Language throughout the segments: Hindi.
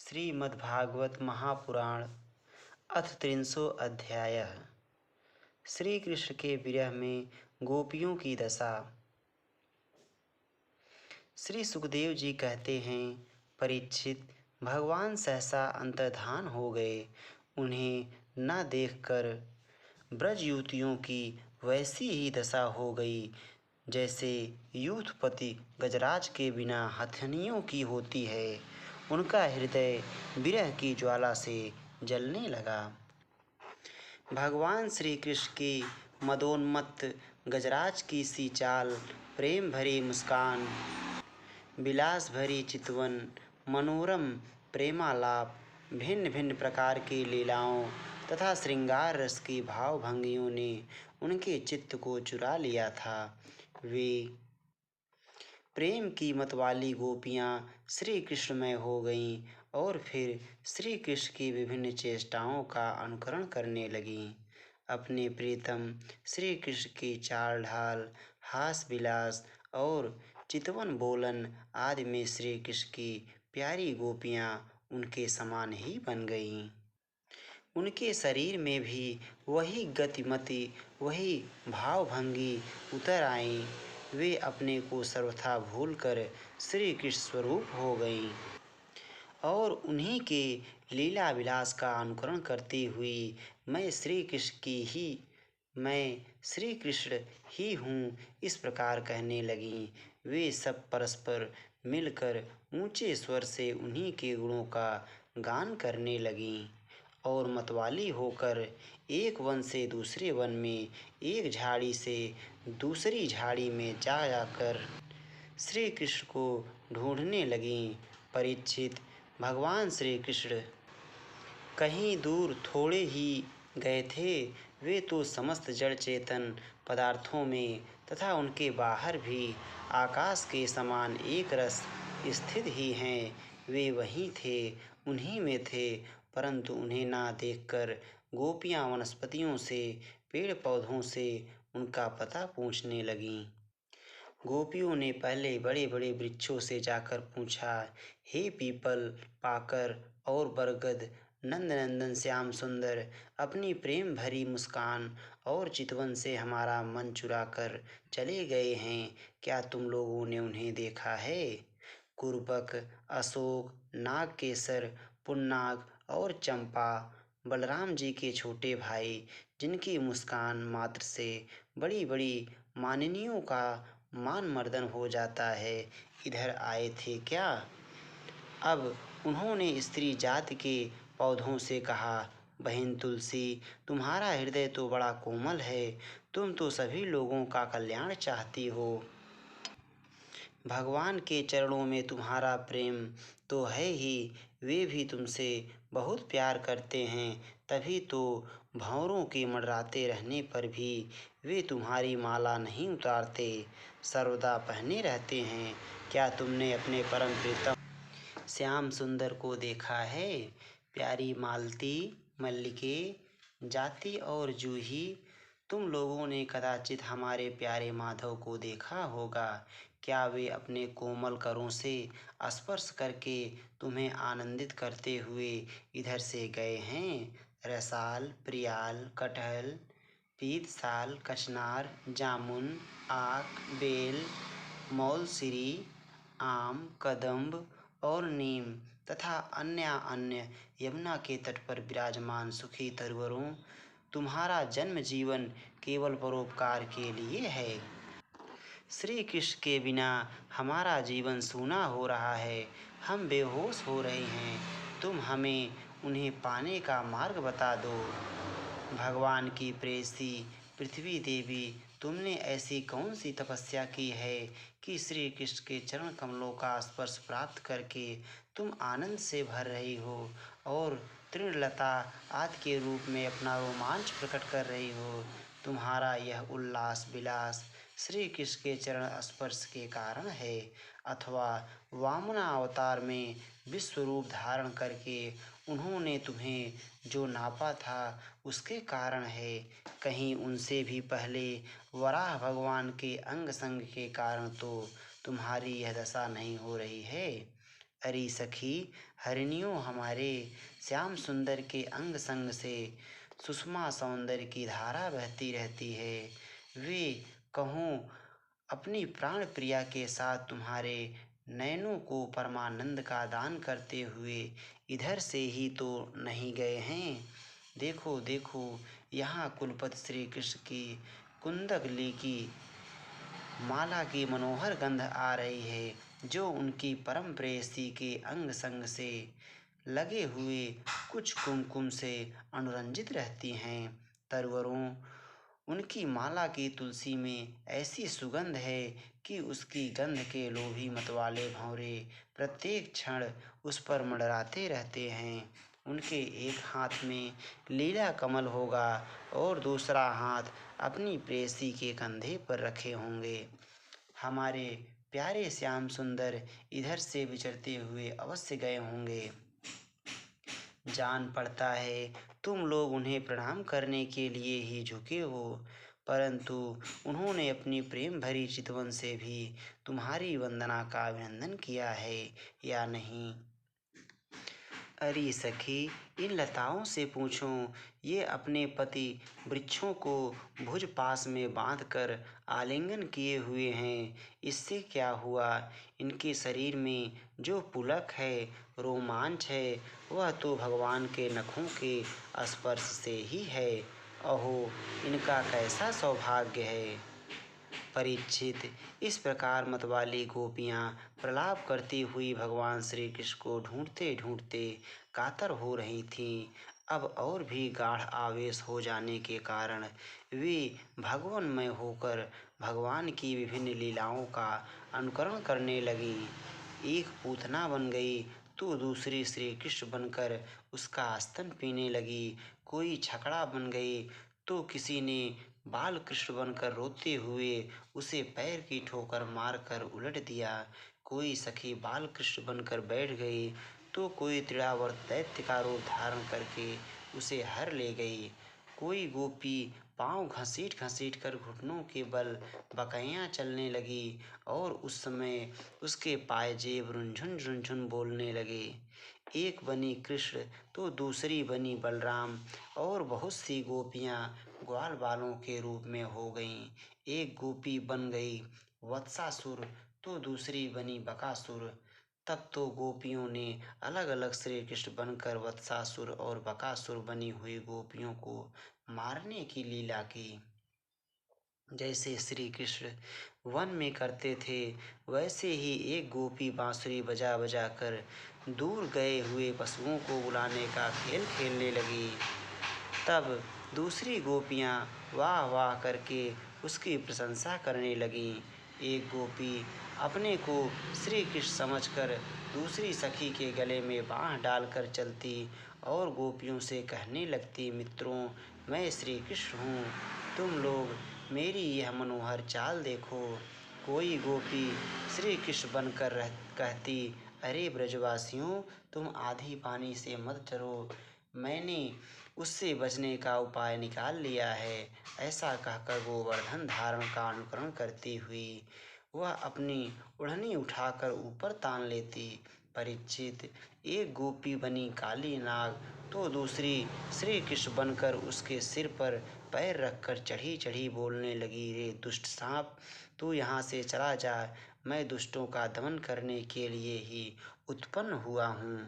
श्रीमद्भागवत महापुराण अथ त्रिंशो अध्याय। श्री कृष्ण के विरह में गोपियों की दशा। श्री सुखदेव जी कहते हैं, परीक्षित, भगवान सहसा अंतर्धान हो गए। उन्हें न देखकर ब्रज युवतियों की वैसी ही दशा हो गई जैसे यूथपति गजराज के बिना हथनियों की होती है। उनका हृदय विरह की ज्वाला से जलने लगा। भगवान श्री कृष्ण की मदोन्मत्त गजराज की सी चाल, प्रेम भरी मुस्कान, विलास भरी चितवन, मनोरम प्रेमालाप, भिन्न भिन्न प्रकार की लीलाओं तथा श्रृंगार रस की भावभंगियों ने उनके चित्त को चुरा लिया था। वे प्रेम की मतवाली गोपियाँ श्री कृष्णमय हो गईं और फिर श्री कृष्ण की विभिन्न चेष्टाओं का अनुकरण करने लगीं। अपने प्रीतम श्री कृष्ण की चाल ढाल, हास विलास और चितवन बोलन आदि में श्री कृष्ण की प्यारी गोपियाँ उनके समान ही बन गईं। उनके शरीर में भी वही गतिमति, वही भावभंगी उतर आईं। वे अपने को सर्वथा भूलकर श्री कृष्ण स्वरूप हो गईं और उन्हीं के लीला विलास का अनुकरण करती हुई मैं श्री कृष्ण ही हूँ इस प्रकार कहने लगीं। वे सब परस्पर मिलकर ऊंचे स्वर से उन्हीं के गुणों का गान करने लगीं और मतवाली होकर एक वन से दूसरे वन में, एक झाड़ी से दूसरी झाड़ी में जा जाकर श्री कृष्ण को ढूंढने लगीं। परीक्षित, भगवान श्री कृष्ण कहीं दूर थोड़े ही गए थे। वे तो समस्त जड़ चेतन पदार्थों में तथा उनके बाहर भी आकाश के समान एक रस स्थित ही हैं। वे वहीं थे, उन्हीं में थे, परंतु उन्हें ना देखकर गोपियाँ वनस्पतियों से, पेड़ पौधों से उनका पता पूछने लगीं। गोपियों ने पहले बड़े बड़े वृक्षों से जाकर पूछा, हे पीपल, पाकर और बरगद, नंदनंदन श्याम सुंदर, अपनी प्रेम भरी मुस्कान और चितवन से हमारा मन चुरा कर चले गए हैं, क्या तुम लोगों ने उन्हें देखा है? कुरबक, अशोक, नागकेसर, पुन्नाग और चंपा बलराम जी के छोटे भाई, जिनकी मुस्कान मात्र से बड़ी बड़ी मानिनियों का मान मर्दन हो जाता है, इधर आए थे क्या? अब उन्होंने स्त्री जाति के पौधों से कहा, बहन तुलसी, तुम्हारा हृदय तो बड़ा कोमल है, तुम तो सभी लोगों का कल्याण चाहती हो। भगवान के चरणों में तुम्हारा प्रेम तो है ही, वे भी तुमसे बहुत प्यार करते हैं, तभी तो भंवरों के मंडराते रहने पर भी वे तुम्हारी माला नहीं उतारते, सर्वदा पहने रहते हैं। क्या तुमने अपने परम प्रीतम श्याम सुंदर को देखा है? प्यारी मालती, मल्लिके, जाति और जूही, तुम लोगों ने कदाचित हमारे प्यारे माधव को देखा होगा। क्या वे अपने कोमल करों से स्पर्श करके तुम्हें आनंदित करते हुए इधर से गए हैं? रसाल, प्रियाल, कटहल, पीतसाल, कचनार, जामुन, आक, बेल, मौलसिरी, आम, कदम्ब और नीम तथा अन्य यमुना के तट पर विराजमान सुखी तरुवरों, तुम्हारा जन्म जीवन केवल परोपकार के लिए है। श्री कृष्ण के बिना हमारा जीवन सूना हो रहा है, हम बेहोश हो रहे हैं, तुम हमें उन्हें पाने का मार्ग बता दो। भगवान की प्रेयसी पृथ्वी देवी, तुमने ऐसी कौन सी तपस्या की है कि श्री कृष्ण के चरण कमलों का स्पर्श प्राप्त करके तुम आनंद से भर रही हो और तृणलता आदि के रूप में अपना रोमांच प्रकट कर रही हो? तुम्हारा यह उल्लास विलास श्री कृष्ण के चरण स्पर्श के कारण है, अथवा वामना अवतार में विश्व रूप धारण करके उन्होंने तुम्हें जो नापा था उसके कारण है? कहीं उनसे भी पहले वराह भगवान के अंग संग के कारण तो तुम्हारी यह दशा नहीं हो रही है? अरे सखी, हरिणियों हमारे श्याम सुंदर के अंग संग से सुषमा सौंदर्य की धारा बहती रहती है। वे कहूँ अपनी प्राण प्रिया के साथ तुम्हारे नयनों को परमानंद का दान करते हुए इधर से ही तो नहीं गए हैं। देखो देखो, यहाँ कुलपति श्री कृष्ण की कुंदकली की माला की मनोहर गंध आ रही है, जो उनकी परम प्रेयसी के अंग संग से लगे हुए कुछ कुमकुम से अनुरंजित रहती हैं। तरवरों, उनकी माला की तुलसी में ऐसी सुगंध है कि उसकी गंध के लोभी मतवाले भंवरे प्रत्येक क्षण उस पर मंडराते रहते हैं। उनके एक हाथ में लीला कमल होगा और दूसरा हाथ अपनी प्रेयसी के कंधे पर रखे होंगे। हमारे प्यारे श्याम सुंदर इधर से विचरते हुए अवश्य गए होंगे। जान पड़ता है तुम लोग उन्हें प्रणाम करने के लिए ही झुके हो, परंतु उन्होंने अपनी प्रेम भरी चितवन से भी तुम्हारी वंदना का अभिनंदन किया है या नहीं? अरे सखी, इन लताओं से पूछो, ये अपने पति वृक्षों को भुज पास में बांधकर आलिंगन किए हुए हैं। इससे क्या हुआ? इनके शरीर में जो पुलक है, रोमांच है, वह तो भगवान के नखों के स्पर्श से ही है। अहो, इनका कैसा सौभाग्य है। परीक्षित, इस प्रकार मतवाली गोपियाँ प्रलाप करती हुई भगवान श्री कृष्ण को ढूंढते ढूंढते कातर हो रही थीं। अब और भी गाढ़ आवेश हो जाने के कारण वे भगवन्मय होकर भगवान की विभिन्न लीलाओं का अनुकरण करने लगी। एक पूतना बन गई तो दूसरी श्री कृष्ण बनकर उसका स्तन पीने लगी। कोई छकड़ा बन गई तो किसी ने बाल कृष्ण बनकर रोते हुए उसे पैर की ठोकर मारकर उलट दिया। कोई सखी बाल कृष्ण बनकर बैठ गई तो कोई तृणावर्त दैत्य का रूप धारण करके उसे हर ले गई। कोई गोपी पाँव घसीट घसीट कर घुटनों के बल बकैयाँ चलने लगी और उस समय उसके पायजेब रुनझुन रुनझुन बोलने लगे। एक बनी कृष्ण तो दूसरी बनी बलराम और बहुत सी गोपियाँ ग्वाल बालों के रूप में हो गईं। एक गोपी बन गई वत्सासुर तो दूसरी बनी बकासुर। तब तो गोपियों ने अलग अलग श्री कृष्ण बनकर वत्सासुर और बकासुर बनी हुई गोपियों को मारने की लीला की। जैसे श्री कृष्ण वन में करते थे, वैसे ही एक गोपी बांसुरी बजा बजा कर दूर गए हुए पशुओं को बुलाने का खेल खेलने लगी। तब दूसरी गोपियाँ वाह वाह करके उसकी प्रशंसा करने लगीं। एक गोपी अपने को श्री कृष्ण समझकर दूसरी सखी के गले में बाँह डालकर चलती और गोपियों से कहने लगती, मित्रों, मैं श्री कृष्ण हूँ, तुम लोग मेरी यह मनोहर चाल देखो। कोई गोपी श्री कृष्ण बनकर कहती, अरे ब्रजवासियों, तुम आधी पानी से मत डरो, मैंने उससे बचने का उपाय निकाल लिया है। ऐसा कहकर गोवर्धन धारण का अनुकरण करती हुई वह अपनी ओढ़नी उठाकर ऊपर तान लेती। परीक्षित, एक गोपी बनी काली नाग तो दूसरी श्री कृष्ण बनकर उसके सिर पर पैर रखकर चढ़ी चढ़ी बोलने लगी, रे दुष्ट सांप, तू यहाँ से चला जा, मैं दुष्टों का दमन करने के लिए ही उत्पन्न हुआ हूँ।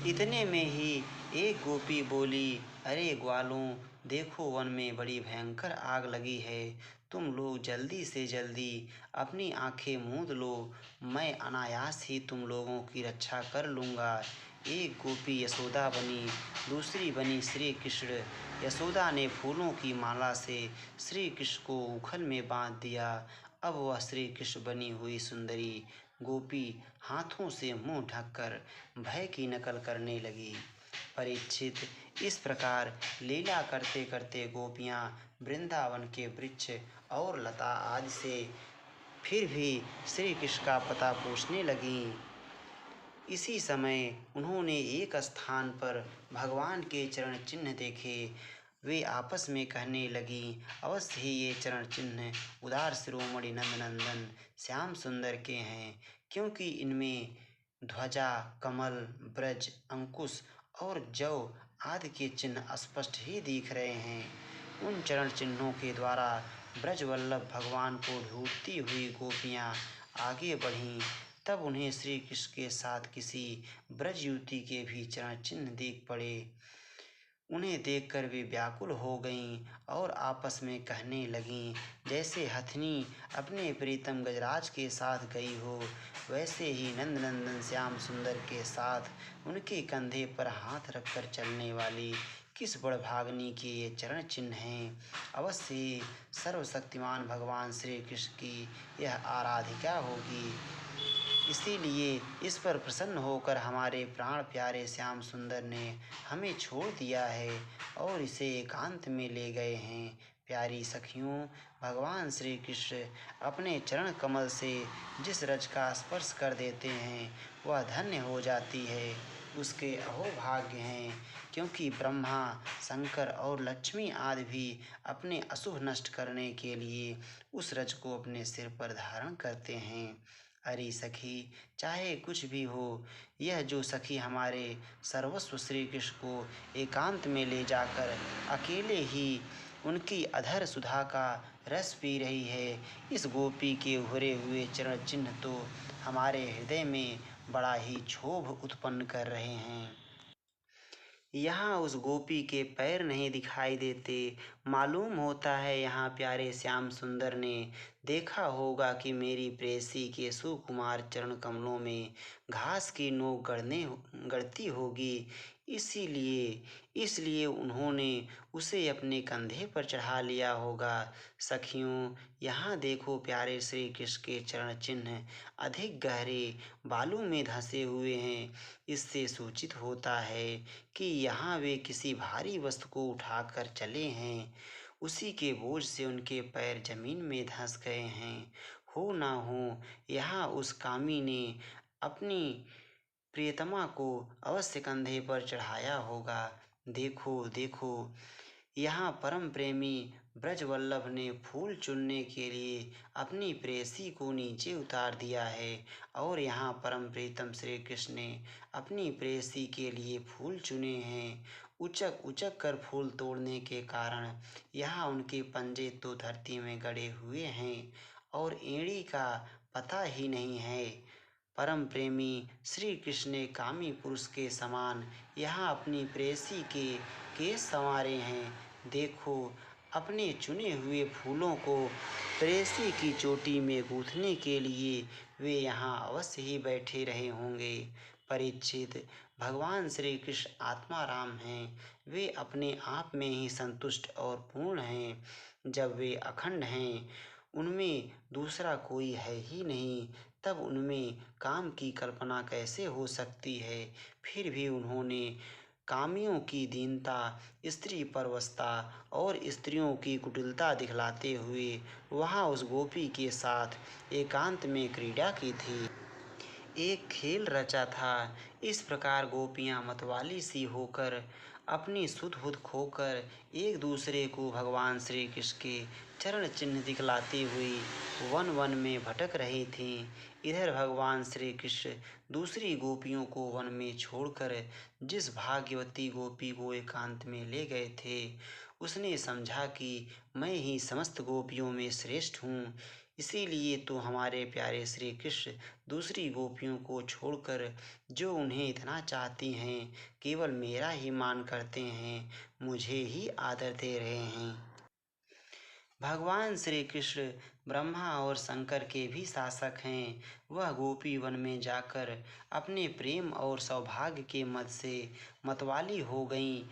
इतने में ही एक गोपी बोली, अरे ग्वालों, देखो वन में बड़ी भयंकर आग लगी है, तुम लोग जल्दी से जल्दी अपनी आंखें मूंद लो, मैं अनायास ही तुम लोगों की रक्षा कर लूँगा। एक गोपी यशोदा बनी, दूसरी बनी श्री कृष्ण। यशोदा ने फूलों की माला से श्री कृष्ण को उखल में बांध दिया। अब वह श्री कृष्ण बनी हुई सुंदरी गोपी हाथों से मुंह ढककर भय की नकल करने लगी। परीक्षित, इस प्रकार लीला करते करते गोपियाँ वृंदावन के वृक्ष और लता आदि से फिर भी श्री कृष्ण का पता पूछने लगीं। इसी समय उन्होंने एक स्थान पर भगवान के चरण चिन्ह देखे। वे आपस में कहने लगीं, अवश्य ही ये चरण चिन्ह उदार शिरोमणि नंदनंदन श्याम सुंदर के हैं, क्योंकि इनमें ध्वजा, कमल, ब्रज, अंकुश और जौ आदि के चिन्ह स्पष्ट ही दिख रहे हैं। उन चरण चिन्हों के द्वारा ब्रजवल्लभ भगवान को ढूंढती हुई गोपियाँ आगे बढ़ीं। तब उन्हें श्री कृष्ण के साथ किसी ब्रज युवती के भी चरण चिन्ह दिख पड़े। उन्हें देखकर वे व्याकुल हो गईं और आपस में कहने लगीं, जैसे हथिनी अपने प्रीतम गजराज के साथ गई हो, वैसे ही नंदनंदन श्याम सुंदर के साथ उनके कंधे पर हाथ रखकर चलने वाली किस बड़भागिनी के ये चरण चिन्ह हैं। अवश्य ही सर्वशक्तिमान भगवान श्री कृष्ण की यह आराधिका होगी। इसीलिए इस पर प्रसन्न होकर हमारे प्राण प्यारे श्याम सुंदर ने हमें छोड़ दिया है और इसे एकांत में ले गए हैं। प्यारी सखियों, भगवान श्री कृष्ण अपने चरण कमल से जिस रज का स्पर्श कर देते हैं वह धन्य हो जाती है, उसके अहोभाग्य हैं। क्योंकि ब्रह्मा, शंकर और लक्ष्मी आदि भी अपने अशुभ नष्ट करने के लिए उस रज को अपने सिर पर धारण करते हैं। अरे सखी, चाहे कुछ भी हो, यह जो सखी हमारे सर्वस्व श्री कृष्ण को एकांत में ले जाकर अकेले ही उनकी अधर सुधा का रस पी रही है, इस गोपी के उभरे हुए चरण चिन्ह तो हमारे हृदय में बड़ा ही क्षोभ उत्पन्न कर रहे हैं। यहाँ उस गोपी के पैर नहीं दिखाई देते। मालूम होता है यहाँ प्यारे श्याम सुंदर ने देखा होगा कि मेरी प्रेयसी के सुकुमार चरण कमलों में घास की नोक गड़ती होगी। इसलिए उन्होंने उसे अपने कंधे पर चढ़ा लिया होगा। सखियों, यहाँ देखो प्यारे श्री कृष्ण के चरण चिन्ह अधिक गहरे बालू में धंसे हुए हैं। इससे सूचित होता है कि यहाँ वे किसी भारी वस्तु को उठाकर चले हैं। उसी के बोझ से उनके पैर जमीन में धंस गए हैं। हो ना हो यहाँ उस कामी ने अपनी प्रियतमा को अवश्य कंधे पर चढ़ाया होगा। देखो देखो, यहाँ परम प्रेमी ब्रजवल्लभ ने फूल चुनने के लिए अपनी प्रेयसी को नीचे उतार दिया है और यहाँ परम प्रीतम श्री कृष्ण ने अपनी प्रेयसी के लिए फूल चुने हैं। उचक उचक कर फूल तोड़ने के कारण यहाँ उनके पंजे तो धरती में गड़े हुए हैं और एड़ी का पता ही नहीं है। परम प्रेमी श्री कृष्ण ने कामी पुरुष के समान यहाँ अपनी प्रेयसी के केस संवारे हैं। देखो, अपने चुने हुए फूलों को प्रेयसी की चोटी में गूंथने के लिए वे यहाँ अवश्य ही बैठे रहे होंगे। परीक्षित, भगवान श्री कृष्ण आत्माराम हैं। वे अपने आप में ही संतुष्ट और पूर्ण हैं। जब वे अखंड हैं, उनमें दूसरा कोई है ही नहीं, तब उनमें काम की कल्पना कैसे हो सकती है। फिर भी उन्होंने कामियों की दीनता, स्त्री परवशता और स्त्रियों की कुटिलता दिखलाते हुए वहाँ उस गोपी के साथ एकांत में क्रीड़ा की थी, एक खेल रचा था। इस प्रकार गोपियाँ मतवाली सी होकर अपनी सुध बुध खोकर एक दूसरे को भगवान श्री कृष्ण के चरण चिन्ह दिखलाती हुई वन वन में भटक रही थीं। इधर भगवान श्री कृष्ण दूसरी गोपियों को वन में छोड़कर जिस भाग्यवती गोपी को एकांत में ले गए थे, उसने समझा कि मैं ही समस्त गोपियों में श्रेष्ठ हूँ। इसीलिए तो हमारे प्यारे श्री कृष्ण दूसरी गोपियों को छोड़कर, जो उन्हें इतना चाहती हैं, केवल मेरा ही मान करते हैं, मुझे ही आदर दे रहे हैं। भगवान श्री कृष्ण ब्रह्मा और शंकर के भी शासक हैं। वह गोपी वन में जाकर अपने प्रेम और सौभाग्य के मद से मतवाली हो गईं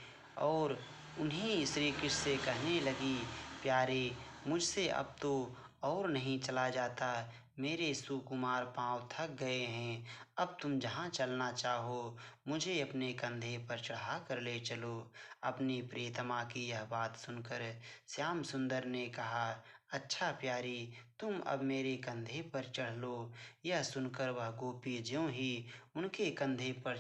और उन्हीं श्री कृष्ण से कहने लगी, प्यारे, मुझसे अब तो और नहीं चला जाता। मेरे सुकुमार पांव थक गए हैं। अब तुम जहाँ चलना चाहो मुझे अपने कंधे पर चढ़ा कर ले चलो। अपनी प्रियतमा की यह बात सुनकर श्याम सुंदर ने कहा, अच्छा प्यारी, तुम अब मेरे कंधे पर चढ़ लो। यह सुनकर वह गोपी ज्यों ही उनके कंधे पर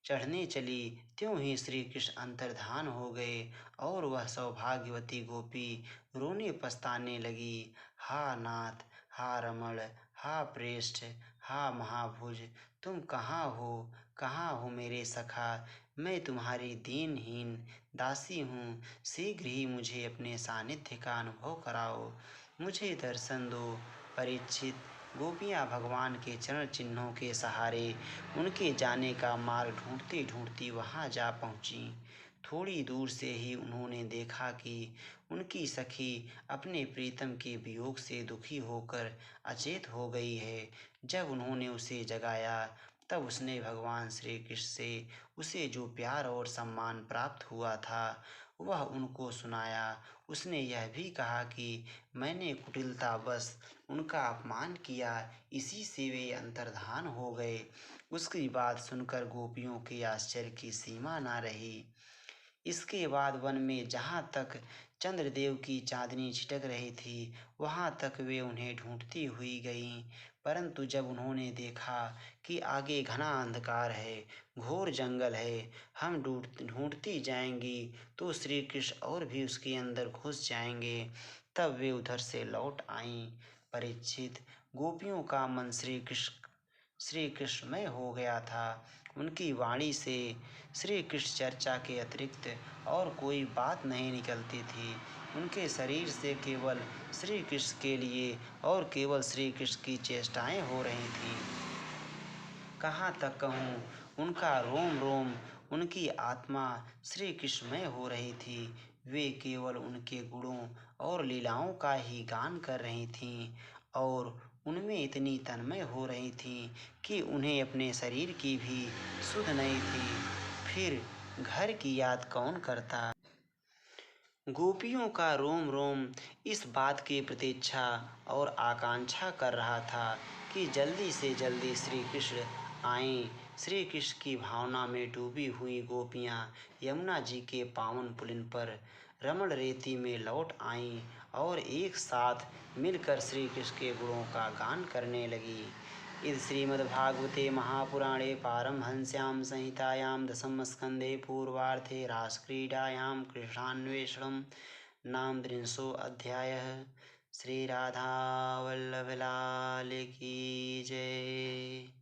चढ़ने चली, त्यों ही श्री कृष्ण अंतर्धान हो गए और वह सौभाग्यवती गोपी रोने पछताने लगी। हा नाथ, हा रमण, हा प्रेष्ठ, हा महाभुज, तुम कहाँ हो मेरे सखा? मैं तुम्हारी दीनहीन दासी हूँ, शीघ्र ही मुझे अपने सानिध्य का अनुभव कराओ, मुझे दर्शन दो। परीक्षित, गोपियाँ भगवान के चरण चिन्हों के सहारे उनके जाने का मार्ग ढूंढती ढूंढती वहां जा पहुंची। थोड़ी दूर से ही उन्होंने देखा कि उनकी सखी अपने प्रीतम के वियोग से दुखी होकर अचेत हो गई है। जब उन्होंने उसे जगाया तब उसने भगवान श्री कृष्ण से उसे जो प्यार और सम्मान प्राप्त हुआ था वह उनको सुनाया। उसने यह भी कहा कि मैंने कुटिलतावश उनका अपमान किया, इसी से वे अंतर्धान हो गए। उसकी बात सुनकर गोपियों के आश्चर्य की सीमा न रही। इसके बाद वन में जहाँ तक चंद्रदेव की चांदनी छिटक रही थी वहाँ तक वे उन्हें ढूंढती हुई गईं। परंतु जब उन्होंने देखा कि आगे घना अंधकार है, घोर जंगल है, हम ढूंढती जाएंगी तो श्री कृष्ण और भी उसके अंदर घुस जाएंगे, तब वे उधर से लौट आईं। परीक्षित, गोपियों का मन श्री कृष्णमय हो गया था। उनकी वाणी से श्री कृष्ण चर्चा के अतिरिक्त और कोई बात नहीं निकलती थी। उनके शरीर से केवल श्री कृष्ण के लिए और केवल श्री कृष्ण की चेष्टाएं हो रही थीं। कहाँ तक कहूँ, उनका रोम रोम, उनकी आत्मा श्री कृष्णमय हो रही थी। वे केवल उनके गुणों और लीलाओं का ही गान कर रही थीं और उनमें इतनी तन्मय हो रही थीं कि उन्हें अपने शरीर की भी सुध नहीं थी। फिर घर की याद कौन करता? गोपियों का रोम रोम इस बात की प्रतीक्षा और आकांक्षा कर रहा था कि जल्दी से जल्दी श्री कृष्ण आएं। श्री कृष्ण की भावना में डूबी हुई गोपियां यमुना जी के पावन पुलिन पर रमण रेती में लौट आईं और एक साथ मिलकर श्री कृष्ण के गुणों का गान करने लगी। इस श्रीमद्भागवते महापुराणे पारमहंस्यां संहितायां दशमस्कन्धे पूर्वार्धे रासक्रीडायां कृष्णान्वेषणं नाम 30 श्री राधा वल्लभ लाल की जय।